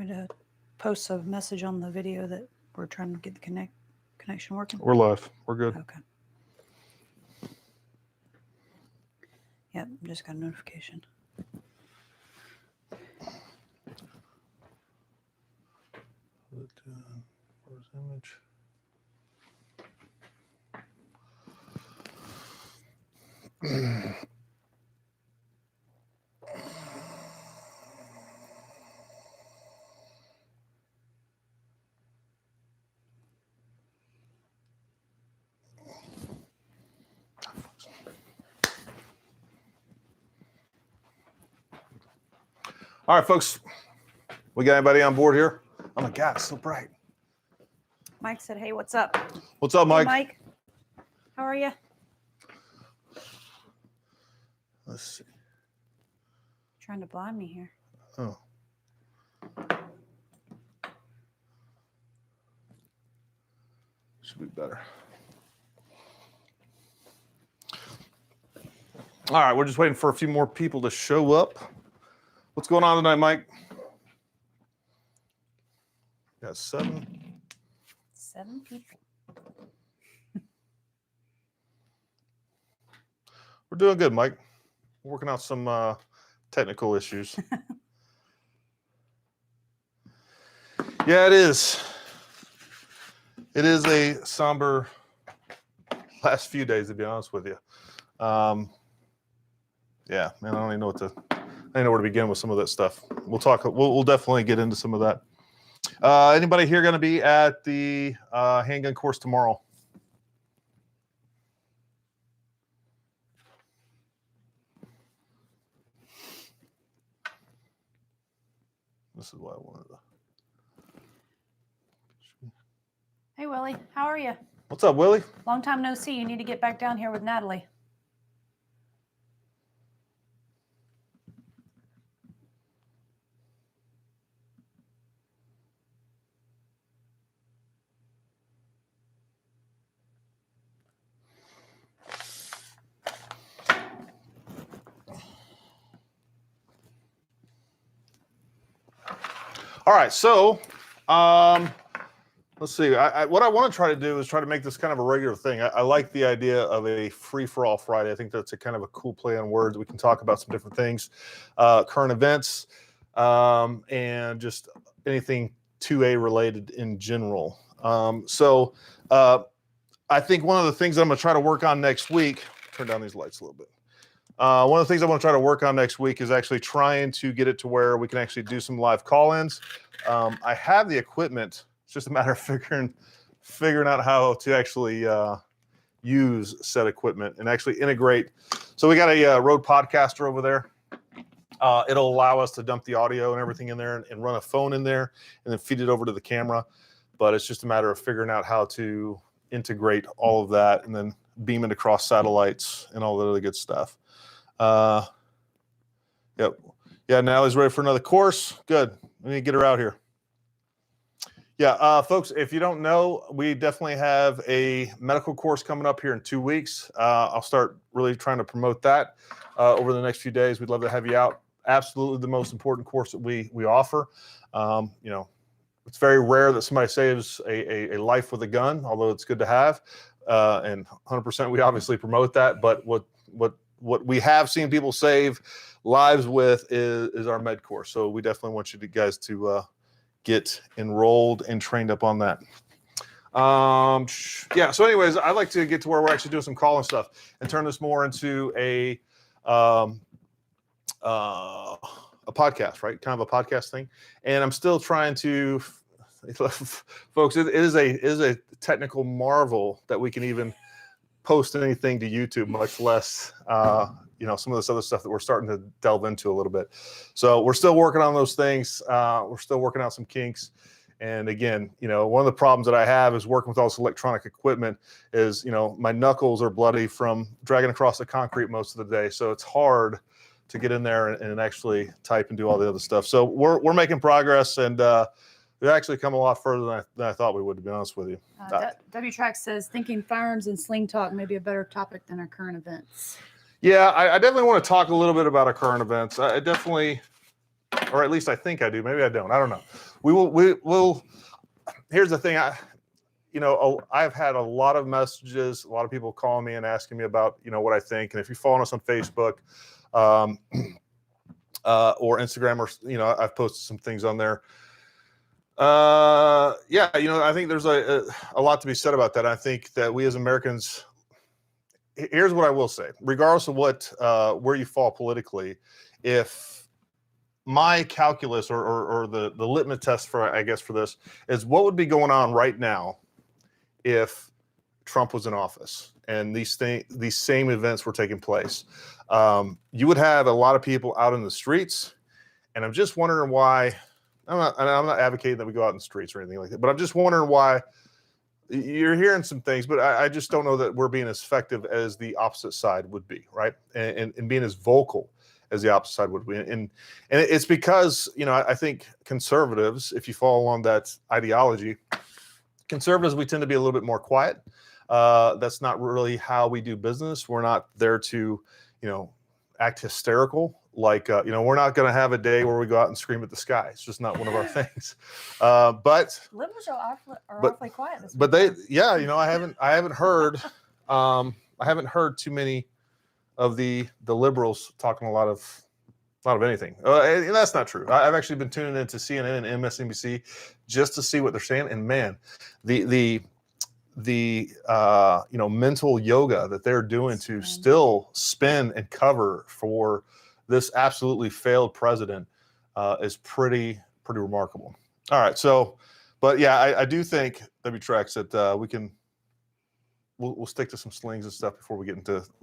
to post a message on the video that we're trying to get the connection working? We're live. We're good. Okay. Yep, just got a notification. Where's image? All right, folks. We got anybody on board here? Oh my God, it's so bright. Mike said, "Hey, what's up?" What's up, Mike? Hey, Mike. How are you? Let's see. Trying to blind me here. Oh. Should be better. All right, we're just waiting for a few more people to show up. What's going on tonight, Mike? Got 7. 7 people. We're doing good, Mike. We're working out some technical issues. Yeah, it is. It is a somber last few days, to be honest with you. Yeah, man, I don't even know I don't know where to begin with some of that stuff. We'll talk. We'll definitely get into some of that. Anybody here going to be at the handgun course tomorrow? This is what I wanted to. Hey, Willie. How are you? What's up, Willie? Long time no see. You need to get back down here with Natalie. All right, so let's see. What I want to try to do is try to make this kind of a regular thing. I like the idea of a free-for-all Friday. I think that's a kind of a cool play on words. We can talk about some different things, current events, and just anything 2A related in general. So I think one of the things that I'm going to try to work on next week, turn down these lights a little bit. One of the things I want to try to work on next week is actually trying to get it to where we can actually do some live call-ins. I have the equipment. It's just a matter of figuring out how to actually use said equipment and actually integrate. So we got a Rode Podcaster over there. It'll allow us to dump the audio and everything in there and run a phone in there and then feed it over to the camera. But it's just a matter of figuring out how to integrate all of that and then beam it across satellites and all that other good stuff. Yep. Yeah, Natalie's ready for another course. Good. We need to get her out here. Yeah, folks, if you don't know, we definitely have a medical course coming up here in 2 weeks. I'll start really trying to promote that over the next few days. We'd love to have you out. Absolutely the most important course that we offer. You know, it's very rare that somebody saves a life with a gun, although it's good to have. And 100% we obviously promote that. But what we have seen people save lives with is our med course. So we definitely want you guys to get enrolled and trained up on that. Yeah, so anyways, I'd like to get to where we're actually doing some call and stuff and turn this more into a podcast, right? Kind of a podcast thing. And I'm still trying to, folks, it is a technical marvel that we can even post anything to YouTube, much less you know, some of this other stuff that we're starting to delve into a little bit. So we're still working on those things. We're still working out some kinks. And again, you know, one of the problems that I have is working with all this electronic equipment is, you know, my knuckles are bloody from dragging across the concrete most of the day. So it's hard to get in there and actually type and do all the other stuff. So we're making progress, and we've actually come a lot further than I thought we would, to be honest with you. W-Track says, thinking firearms and sling talk may be a better topic than our current events. Yeah, I definitely want to talk a little bit about our current events. I definitely, or at least I think I do. Maybe I don't. I don't know. we will. Here's the thing. I've had a lot of messages, a lot of people calling me and asking me about, what I think. And if you follow us on Facebook or Instagram, or, I've posted some things on there. I think there's a lot to be said about that. I think that we as Americans, here's what I will say, regardless of where you fall politically, if my calculus or the litmus test for this is what would be going on right now if Trump was in office and these same events were taking place. You would have a lot of people out in the streets, and I'm just wondering why. I'm not advocating that we go out in the streets or anything like that, but I'm just wondering why you're hearing some things, but I just don't know that we're being as effective as the opposite side would be, right? And being as vocal as the opposite side would be. And it's because, I think conservatives, if you follow along that ideology, conservatives, we tend to be a little bit more quiet. That's not really how we do business. We're not there to, act hysterical. Like, we're not going to have a day where we go out and scream at the sky. It's just not one of our things. But liberals are awfully quiet this but week. I haven't heard too many of the liberals talking a lot of anything. And that's not true. I've actually been tuning into CNN and MSNBC just to see what they're saying. And man, the mental yoga that they're doing to still spin and cover for this absolutely failed president is pretty remarkable. All right, so, but yeah, I do think W-Trex that we'll stick to some slings and stuff before we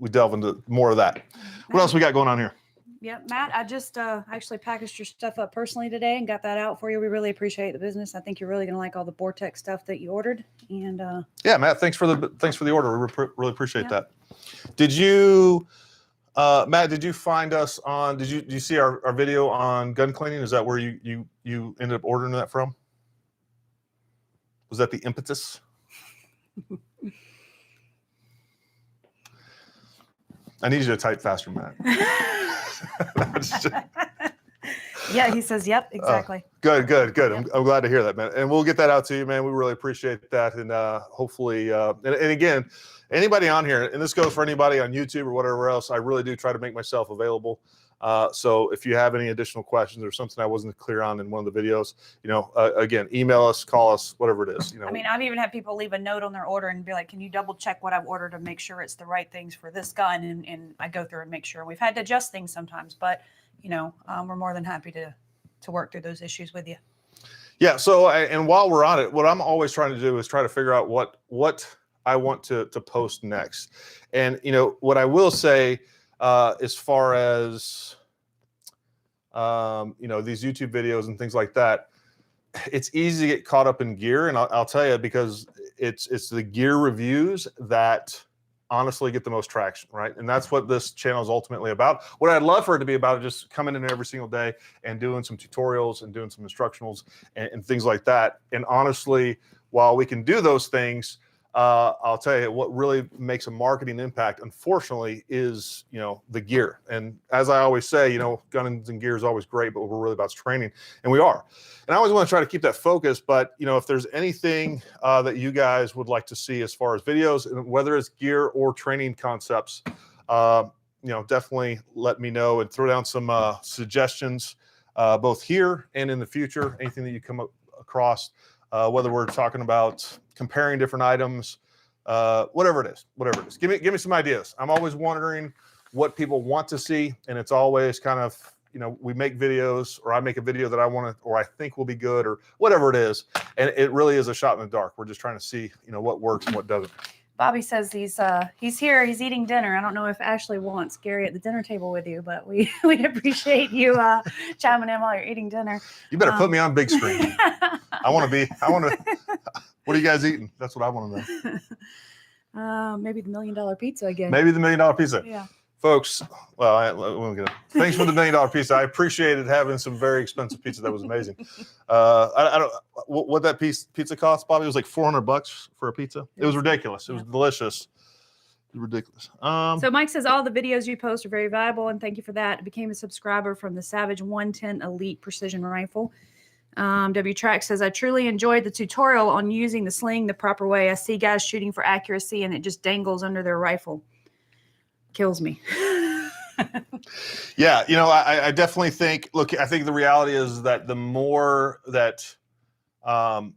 delve into more of that. What else we got going on here? Yeah, Matt, I just actually packaged your stuff up personally today and got that out for you. We really appreciate the business. I think you're really going to like all the Vortex stuff that you ordered. And yeah, Matt, thanks for the order. We really appreciate that. Did you, Matt? Did you find us on? Did you see our video on gun cleaning? Is that where you ended up ordering that from? Was that the impetus? I need you to type faster, Matt. Yeah, he says, yep, exactly. Good. Yep. I'm glad to hear that, man. And we'll get that out to you, man. We really appreciate that. And hopefully, and again, anybody on here, and this goes for anybody on YouTube or whatever else, I really do try to make myself available. So if you have any additional questions or something I wasn't clear on in one of the videos, again, email us, call us, whatever it is. I mean, I've even had people leave a note on their order and be like, can you double check what I've ordered to make sure it's the right things for this gun? And I go through and make sure. We've had to adjust things sometimes, but we're more than happy to work through those issues with you. Yeah. So, and while we're on it, what I'm always trying to do is try to figure out what I want to post next. And, what I will say, as far as, these YouTube videos and things like that, it's easy to get caught up in gear. And I'll tell you, because it's the gear reviews that honestly get the most traction, right? And that's what this channel is ultimately about. What I'd love for it to be about is just coming in every single day and doing some tutorials and doing some instructionals and things like that. And honestly, while we can do those things, I'll tell you what really makes a marketing impact, unfortunately, is, the gear. And as I always say, guns and gear is always great, but what we're really about is training, and we are. And I always want to try to keep that focus, but, if there's anything that you guys would like to see as far as videos, and whether it's gear or training concepts, definitely let me know and throw down some suggestions, both here and in the future, anything that you come across, whether we're talking about comparing different items, whatever it is. Give me some ideas. I'm always wondering what people want to see, and it's always kind of, we make videos, or I make a video that I want to, or I think will be good, or whatever it is, and it really is a shot in the dark. We're just trying to see, what works and what doesn't. Bobby says he's here. He's eating dinner. I don't know if Ashley wants Gary at the dinner table with you, but we appreciate you chiming in while you're eating dinner. You better put me on big screen. I want to. What are you guys eating? That's what I want to know. Maybe the $1 million pizza again. Maybe the $1 million pizza. Yeah. Folks, thanks for the $1 million pizza. I appreciated having some very expensive pizza. That was amazing. I don't what that pizza cost, Bobby. It was like $400 for a pizza. It was ridiculous. It was delicious. It was ridiculous. So Mike says all the videos you post are very valuable, and thank you for that. I became a subscriber from the Savage 110 Elite Precision Rifle. W-Track says, I truly enjoyed the tutorial on using the sling the proper way. I see guys shooting for accuracy and it just dangles under their rifle. Kills me. Yeah, I definitely think, look, I think the reality is that the more that, the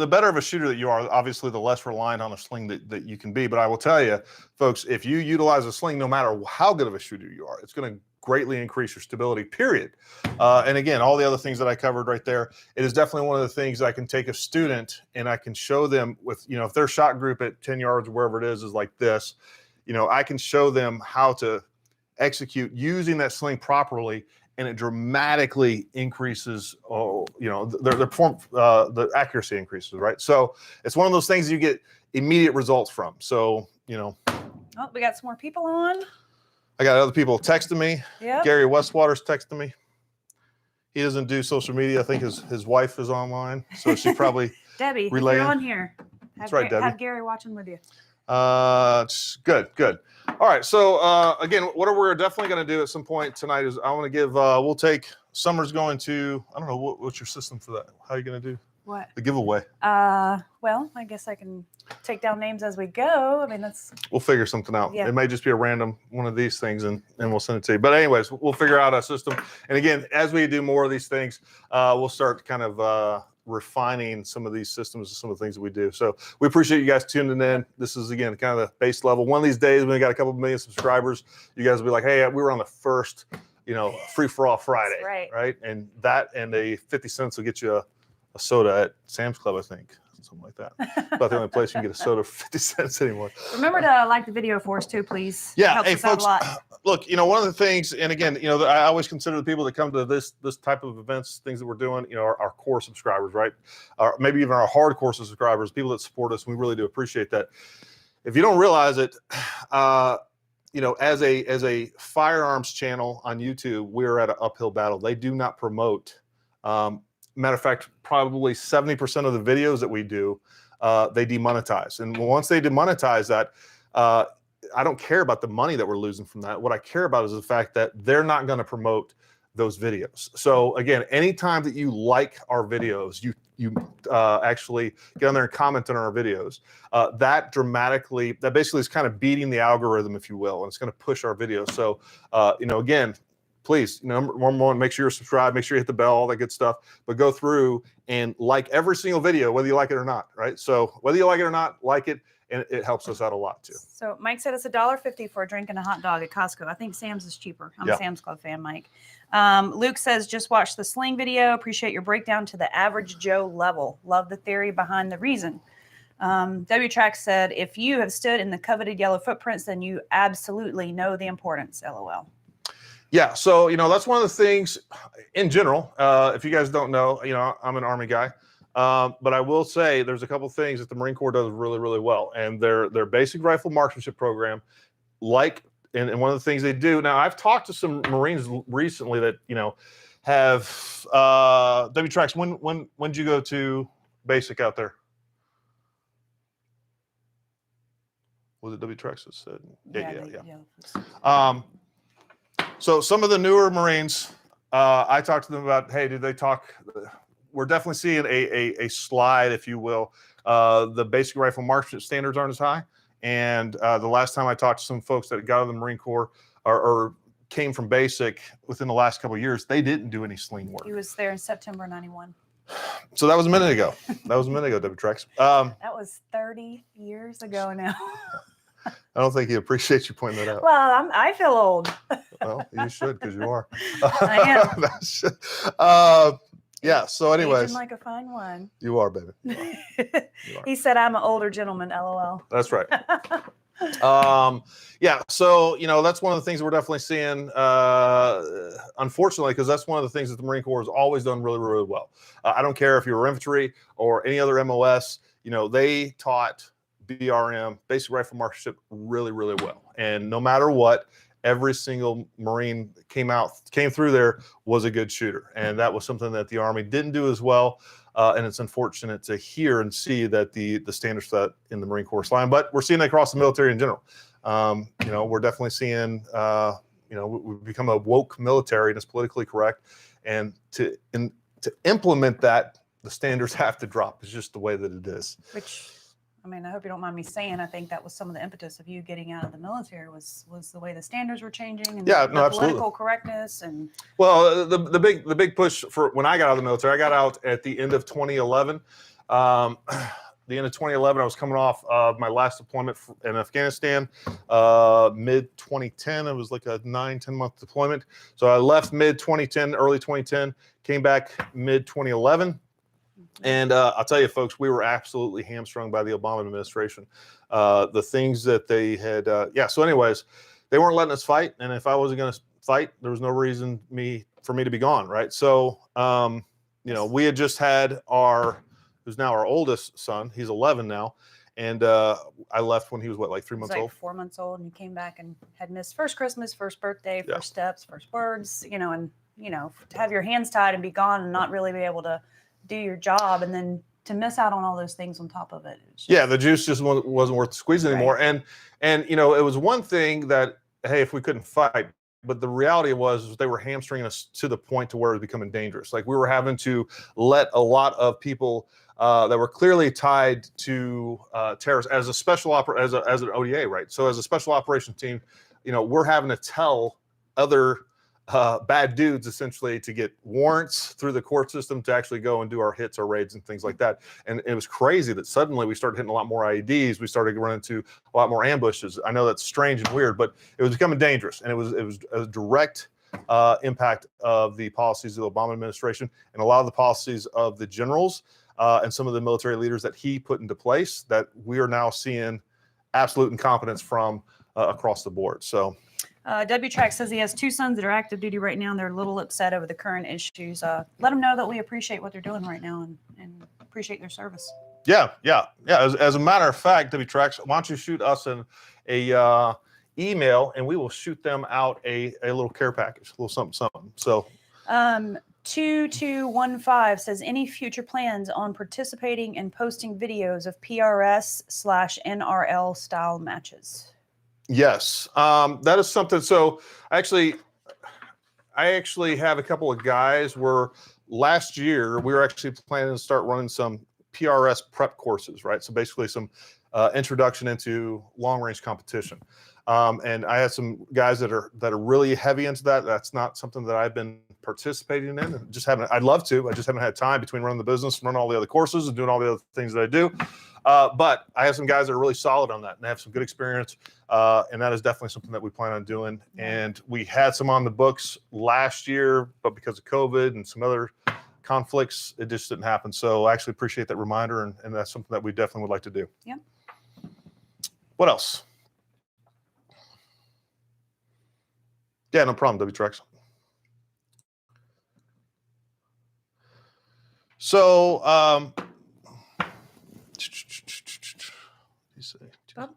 better of a shooter that you are, obviously, the less reliant on a sling that you can be. But I will tell you, folks, if you utilize a sling, no matter how good of a shooter you are, it's going to greatly increase your stability, period. And again, all the other things that I covered right there, it is definitely one of the things I can take a student and I can show them with, if their shot group at 10 yards or wherever it is like this, I can show them how to execute using that sling properly, and it dramatically increases, the accuracy increases, right? So it's one of those things you get immediate results from. So, Oh, we got some more people on. I got other people texting me. Yep. Gary Westwater's texting me. He doesn't do social media. I think his wife is online, so she's probably Debbie, relaying. If you're on here. That's right, Debbie. Have Gary watching with you. Good. All right. So again, what we're definitely going to do at some point tonight is I want to give. We'll take Summer's going to. I don't know what's your system for that. How are you going to do what the giveaway? Well, I guess I can take down names as we go. I mean, We'll figure something out. Yeah. It may just be a random one of these things, and we'll send it to you. But anyways, we'll figure out a system. And again, as we do more of these things, we'll start kind of refining some of these systems and some of the things that we do. So we appreciate you guys tuning in. This is, again, kind of the base level. One of these days, when we got a couple million subscribers, you guys will be like, hey, we were on the first, free-for-all Friday. That's right? And that and a 50 cents will get you a soda at Sam's Club, I think. Something like that. About the only place you can get a soda for 50 cents anymore. Remember to like the video for us too, please. Yeah. Helps Hey, us out folks, a lot. look, one of the things, and again, I always consider the people that come to this type of events, things that we're doing, our core subscribers, right? Or maybe even our hardcore subscribers, people that support us. We really do appreciate that. If you don't realize it, as a firearms channel on YouTube, we're at an uphill battle. They do not promote. Matter of fact, probably 70% of the videos that we do, they demonetize. And once they demonetize that, I don't care about the money that we're losing from that. What I care about is the fact that they're not going to promote those videos. So again, anytime that you like our videos, you actually get on there and comment on our videos, that basically is kind of beating the algorithm, if you will, and it's going to push our videos. So, again, please, number one, make sure you're subscribed, make sure you hit the bell, all that good stuff, but go through and like every single video, whether you like it or not, right? So whether you like it or not, like it, and it helps us out a lot too. So Mike said it's $1.50 for a drink and a hot dog at Costco. I think Sam's is cheaper. I'm a Sam's Club fan, Mike. Luke says, just watch the Sling video. Appreciate your breakdown to the average Joe level. Love the theory behind the reason. W-Track said, if you have stood in the coveted yellow footprints, then you absolutely know the importance, LOL. Yeah, so that's one of the things in general. If you guys don't know, I'm an Army guy, but I will say there's a couple things that the Marine Corps does really, really well, and their basic rifle marksmanship program, and one of the things they do. Now, I've talked to some Marines recently that have W-Tracks. When did you go to basic out there? Was it W-Tracks that said? Yeah. So some of the newer Marines, I talked to them about, hey, did they talk? We're definitely seeing a slide, if you will. The basic rifle marksmanship standards aren't as high. And the last time I talked to some folks that got out of the Marine Corps or came from basic within the last couple of years, they didn't do any sling work. He was there in September '91. So that was a minute ago. W-Tracks. That was 30 years ago now. I don't think he appreciates you pointing that out. Well, I feel old. Well, you should, because you are. I am. Yeah. So, anyways, aging like a fine wine. You are, baby. You are. He said, "I'm an older gentleman." LOL. That's right. Yeah. So that's one of the things we're definitely seeing. Unfortunately, because that's one of the things that the Marine Corps has always done really, really well. I don't care if you were infantry or any other MOS. They taught BRM, basic rifle marksmanship, really, really well. And no matter what, every single Marine came through there was a good shooter. And that was something that the Army didn't do as well. And it's unfortunate to hear and see that the standards for that in the Marine Corps line, but we're seeing that across the military in general. We're definitely seeing, we've become a woke military, and it's politically correct. And to implement that, the standards have to drop. It's just the way that it is. Which, I mean, I hope you don't mind me saying, I think that was some of the impetus of you getting out of the military was the way the standards were changing and Yeah, the no, absolutely. political correctness and. Well, the big push for when I got out of the military, I got out at the end of 2011. The end of 2011, I was coming off of my last deployment in Afghanistan. Mid 2010, it was like a 9-10 month deployment. So I left mid 2010, early 2010, came back mid 2011. And I'll tell you, folks, we were absolutely hamstrung by the Obama administration. The things that they had, So, anyways, they weren't letting us fight, and if I wasn't going to fight, there was no reason for me to be gone, right? So, we had just had who's now our oldest son. He's 11 now, and I left when he was like 3 months old. 4 months old, and he came back and had missed first Christmas, first birthday, first steps, first words. And to have your hands tied and be gone and not really be able to do your job, and then to miss out on all those things on top of it. The juice just wasn't worth squeezing anymore. Right. And it was one thing that, hey, if we couldn't fight, but the reality was they were hamstringing us to the point to where it was becoming dangerous. Like we were having to let a lot of people that were clearly tied to terrorists as as an ODA, right? So as a special operations team, we're having to tell other bad dudes essentially to get warrants through the court system to actually go and do our hits, our raids, and things like that. And it was crazy that suddenly we started hitting a lot more IEDs. We started running into a lot more ambushes. I know that's strange and weird, but it was becoming dangerous, and it was a direct impact of the policies of the Obama administration and a lot of the policies of the generals and some of the military leaders that he put into place that we are now seeing absolute incompetence from across the board. So. W-Track says he has 2 sons that are active duty right now, and they're a little upset over the current issues. Let them know that we appreciate what they're doing right now and appreciate their service. Yeah. As a matter of fact, W-Track, why don't you shoot us an email, and we will shoot them out a little care package, a little something. So. 2215 says, any future plans on participating and posting videos of PRS/NRL style matches? Yes, that is something. So I actually have a couple of guys where last year we were actually planning to start running some PRS prep courses, right? So basically some introduction into long range competition. And I had some guys that are really heavy into that. That's not something that I've been participating in. I'd love to. I just haven't had time between running the business and running all the other courses and doing all the other things that I do. But I have some guys that are really solid on that and have some good experience. And that is definitely something that we plan on doing. And we had some on the books last year, but because of COVID and some other conflicts, it just didn't happen. So I actually appreciate that reminder. And that's something that we definitely would like to do. Yeah. What else? Yeah, no problem, W-Trax. So,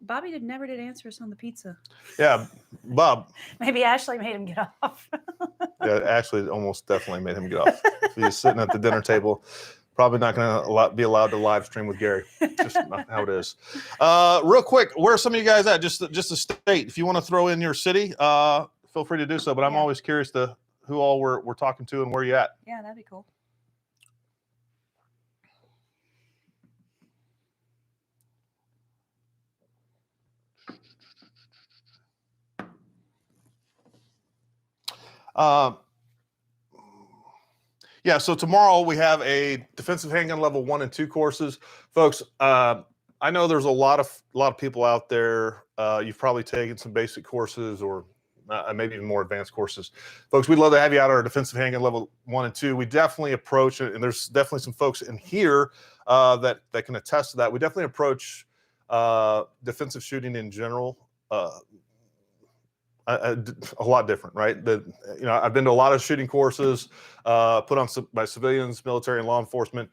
Bobby never did answer us on the pizza. Yeah, Bob. Maybe Ashley made him get off. Yeah, Ashley almost definitely made him get off. If he's sitting at the dinner table, probably not going to be allowed to live stream with Gary. Just not how it is. Real quick, where are some of you guys at? Just a state. If you want to throw in your city, feel free to do so. But I'm always curious to who all we're talking to and where you at. Yeah, that'd be cool. So tomorrow we have a defensive handgun level 1 and 2 courses, folks. I know there's a lot of people out there. You've probably taken some basic courses or maybe even more advanced courses, folks. We'd love to have you out at our defensive handgun level 1 and 2. We definitely approach it, and there's definitely some folks in here that can attest to that. We definitely approach defensive shooting in general a lot different, right? I've been to a lot of shooting courses put on by civilians, military, and law enforcement.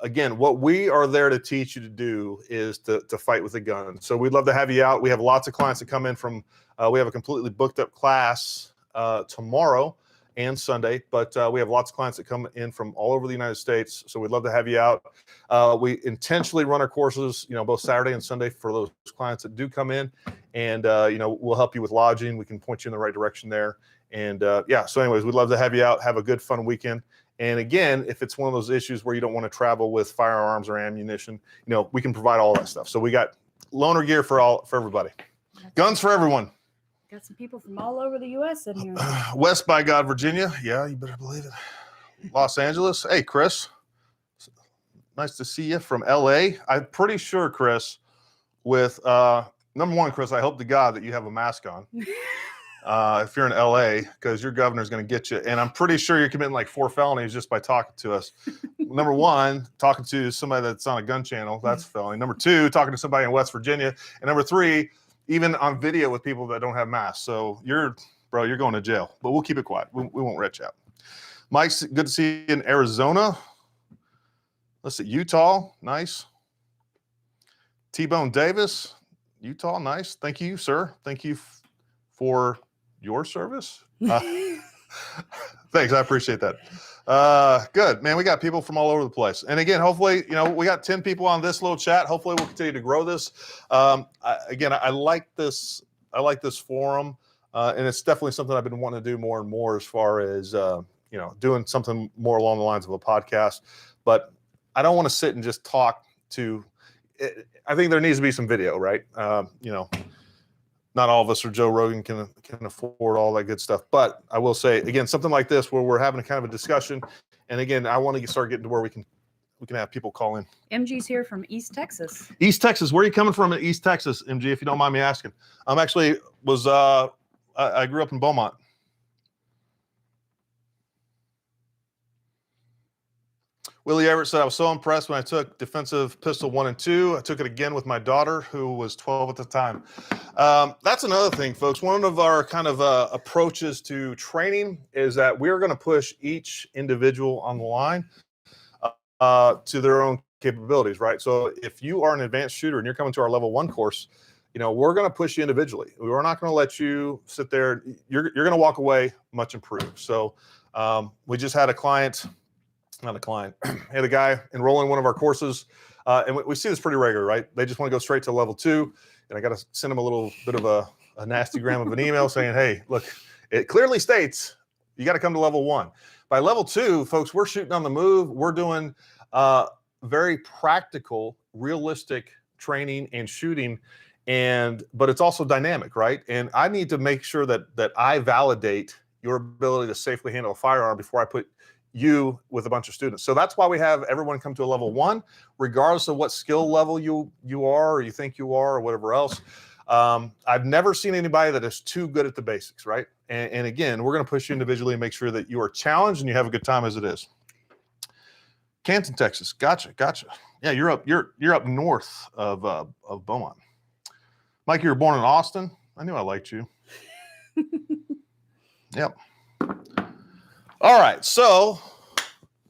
Again, what we are there to teach you to do is to fight with a gun. So we'd love to have you out. We have lots of clients that come in from. We have a completely booked up class tomorrow and Sunday, but we have lots of clients that come in from all over the United States. So we'd love to have you out. We intentionally run our courses, both Saturday and Sunday for those clients that do come in, and we'll help you with lodging. We can point you in the right direction there. And so anyways, we'd love to have you out. Have a good, fun weekend. And again, if it's one of those issues where you don't want to travel with firearms or ammunition, we can provide all that stuff. So we got loaner gear for everybody. Guns for everyone. Got some people from all over the U.S. in here. West by God, Virginia. Yeah, you better believe it. Los Angeles. Hey, Chris. Nice to see you from L.A. I'm pretty sure, Chris, with number one, Chris, I hope to God that you have a mask on. If you're in LA, because your governor's going to get you. And I'm pretty sure you're committing like 4 felonies just by talking to us. Number one, talking to somebody that's on a gun channel, that's a felony. Number 2, talking to somebody in West Virginia. And number 3, even on video with people that don't have masks. So you're going to jail, but we'll keep it quiet. We won't rat you out. Mike's good to see you in Arizona. Let's see, Utah, nice. T-Bone Davis, Utah, nice. Thank you, sir. Thank you for your service. Thanks, I appreciate that. Good, man. We got people from all over the place. And again, hopefully, we got 10 people on this little chat. Hopefully we'll continue to grow this. I like this. I like this forum. And it's definitely something I've been wanting to do more and more as far as, doing something more along the lines of a podcast. But I don't want to sit and just talk to, I think there needs to be some video, right? Not all of us are Joe Rogan, can afford all that good stuff. But I will say, again, something like this where we're having a kind of a discussion. And again, I want to start getting to where we can have people call in. MG's here from East Texas. East Texas. Where are you coming from in East Texas, MG, if you don't mind me asking? I'm actually I grew up in Beaumont. Willie Everett said, I was so impressed when I took defensive pistol 1 and 2. I took it again with my daughter, who was 12 at the time. That's another thing, folks. One of our kind of approaches to training is that we're going to push each individual on the line to their own capabilities, right? So if you are an advanced shooter and you're coming to our level 1 course, we're going to push you individually. We're not going to let you sit there. You're going to walk away much improved. So we just had a client. Not a client. Had a guy enrolling in one of our courses, and we see this pretty regular, right? They just want to go straight to level 2, and I got to send them a little bit of a nasty gram of an email saying, hey, look, it clearly states you got to come to level 1. By level 2, folks, we're shooting on the move. We're doing very practical, realistic training and shooting, but it's also dynamic, right? And I need to make sure that I validate your ability to safely handle a firearm before I put you with a bunch of students. So that's why we have everyone come to a level 1, regardless of what skill level you are or you think you are or whatever else. I've never seen anybody that is too good at the basics, right? And again, we're going to push you individually and make sure that you are challenged and you have a good time as it is. Canton, Texas. Gotcha. Yeah, you're up north of Beaumont. Mike, you were born in Austin. I knew I liked you. Yep. All right, so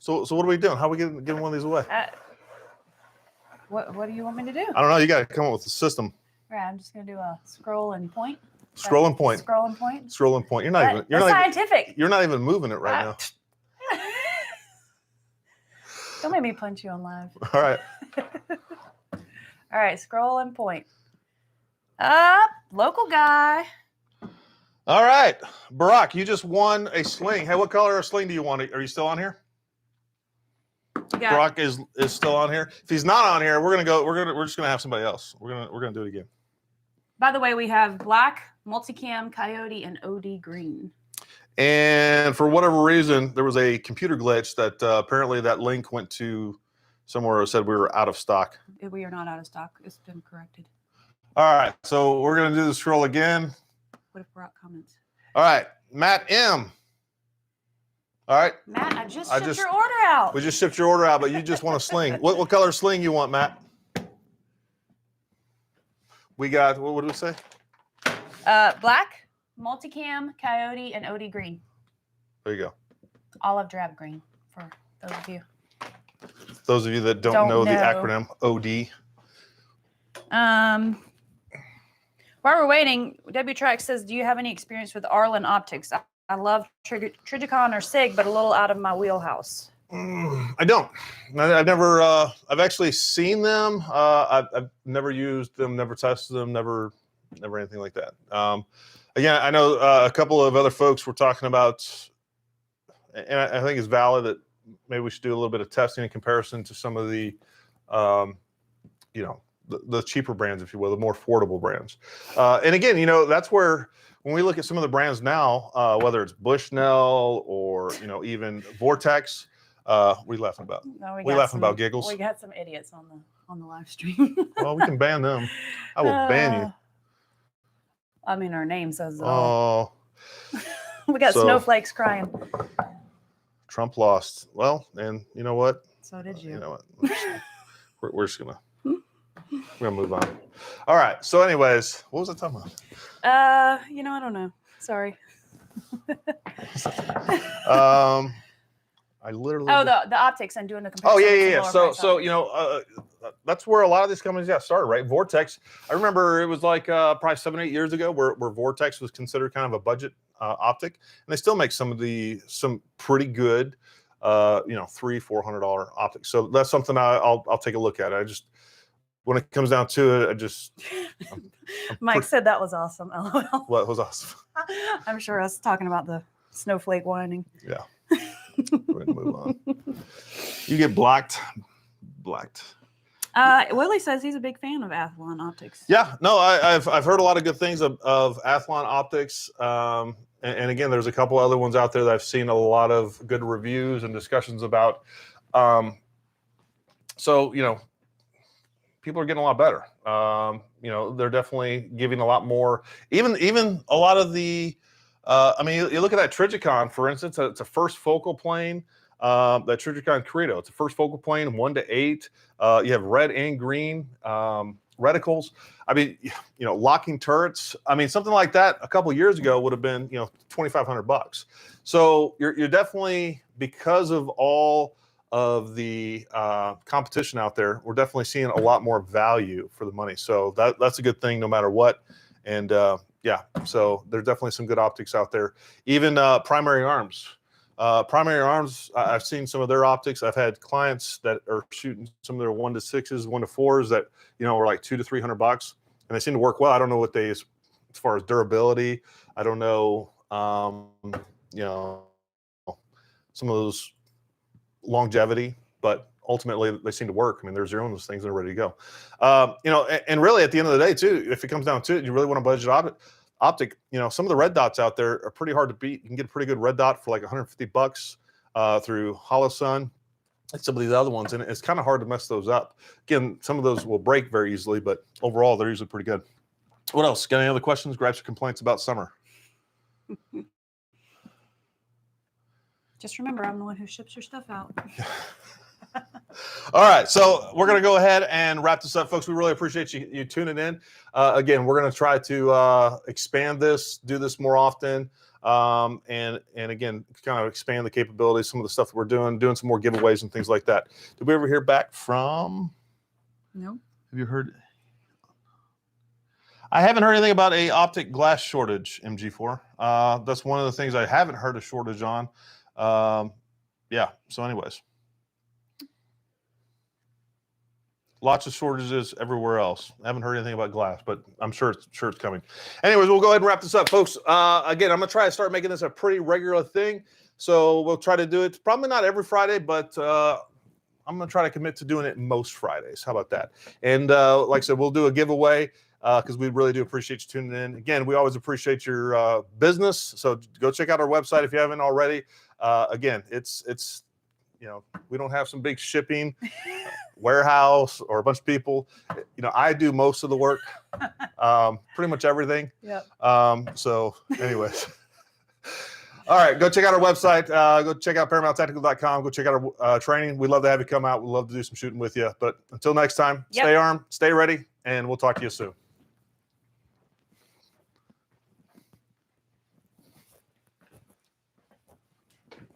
what are we doing? How are we getting one of these away? What do you want me to do? I don't know. You got to come up with the system. All right, I'm just gonna do a scroll and point. Scroll and point. Scroll and point. Scroll and point. You're not scientific. You're not even moving it right now. Don't make me punch you on live. All right. All right, scroll and point. Up, local guy. All right, Barack, you just won a sling. Hey, what color of sling do you want? Are you still on here? Barack is still on here. If he's not on here, we're just gonna have somebody else. We're gonna do it again. By the way, we have black, multicam, coyote, and OD green. And for whatever reason, there was a computer glitch that apparently that link went to somewhere that said we were out of stock. We are not out of stock. It's been corrected. All right, so we're gonna do the scroll again. What if Brock comments? All right, Matt M. All right. Matt, I just shipped your order out. We just shipped your order out, but you just want a sling. What color sling you want, Matt? We got, what did we say? Black, multicam, coyote, and OD green. There you go. Olive drab green for those of you. Those of you that don't know the acronym OD. While we're waiting, W-Track says, do you have any experience with Arlen optics? I love Trijicon or SIG, but a little out of my wheelhouse. I don't. I've never, I've actually seen them. I've never used them, never tested them, never anything like that. Again, I know a couple of other folks were talking about, and I think it's valid that maybe we should do a little bit of testing in comparison to some of the, you know, the cheaper brands, if you will, the more affordable brands. And again, you know, that's where when we look at some of the brands now, whether it's Bushnell or, you know, even Vortex, what are you laughing about? No, we laughing about giggles. We got some idiots on the live stream. Well, we can ban them. I will ban you. I mean, our name says it all. Oh, We got so- snowflakes crying. Trump lost. Well, and you know what? So did you. You know what? We're just gonna move on. All right. So, anyways, what was I talking about? You know, I don't know. Sorry. I literally. Oh, the optics and doing the comparison. Oh with yeah. some lower price So optics. you know, that's where a lot of these companies got started, right? Vortex. I remember it was like probably 7-8 years ago where Vortex was considered kind of a budget optic, and they still make some pretty good, you know, $300-$400 optics. So that's something I'll take a look at. I just, when it comes down to it, Mike said that was awesome. LOL. What was awesome. I'm sure us talking about the snowflake whining. Yeah. We're gonna move on. You get blacked. Willie says he's a big fan of Athlon optics. Yeah, no, I've heard a lot of good things of Athlon optics, and again, there's a couple other ones out there that I've seen a lot of good reviews and discussions about. So you know, people are getting a lot better. You know, they're definitely giving a lot more. Even a lot of the. I mean, you look at that Trigicon, for instance. It's a first focal plane. That Trigicon Credo. It's a first focal plane, 1:8. You have red and green reticles. I mean, you know, locking turrets. I mean, something like that a couple of years ago would have been, you know, $2,500. So you're definitely, because of all of the competition out there, we're definitely seeing a lot more value for the money. So that's a good thing, no matter what. And yeah, so there's definitely some good optics out there. Even Primary Arms. Primary Arms, I've seen some of their optics. I've had clients that are shooting some of their 1:6s, 1:4s that, you know, are like $200 to $300, and they seem to work well. I don't know what they, as far as durability, I don't know, you know, some of those longevity, but ultimately they seem to work. I mean, they're zeroing those things and they're ready to go. You know, and really at the end of the day too, if it comes down to it, you really want to budget optic, you know, some of the red dots out there are pretty hard to beat. You can get a pretty good red dot for like $150 through HoloSun and some of these other ones, and it's kind of hard to mess those up. Again, some of those will break very easily, but overall they're usually pretty good. What else? Got any other questions, gripes, or complaints about summer? Just remember, I'm the one who ships your stuff out. All right, so we're going to go ahead and wrap this up, folks. We really appreciate you tuning in. Again, we're going to try to expand this, do this more often, and again, kind of expand the capabilities, some of the stuff that we're doing some more giveaways and things like that. Did we ever hear back from? No. Have you heard? I haven't heard anything about a optic glass shortage, MG4. That's one of the things I haven't heard a shortage on. Yeah, so anyways. Lots of shortages everywhere else. I haven't heard anything about glass, but I'm sure it's coming. Anyways, we'll go ahead and wrap this up, folks. Again, I'm gonna try to start making this a pretty regular thing. So we'll try to do it. Probably not every Friday, but I'm gonna try to commit to doing it most Fridays. How about that? And like I said, we'll do a giveaway because we really do appreciate you tuning in. Again, we always appreciate your business. So go check out our website if you haven't already. Again, it's you know, we don't have some big shipping warehouse or a bunch of people. You know, I do most of the work, pretty much everything. Yep. So anyways, all right, go check out our website. Go check out ParamountTactical.com. Go check out our training. We'd love to have you come out. We'd love to do some shooting with you. But until next time, stay armed, stay ready, and we'll talk to you soon.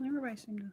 Everybody seemed to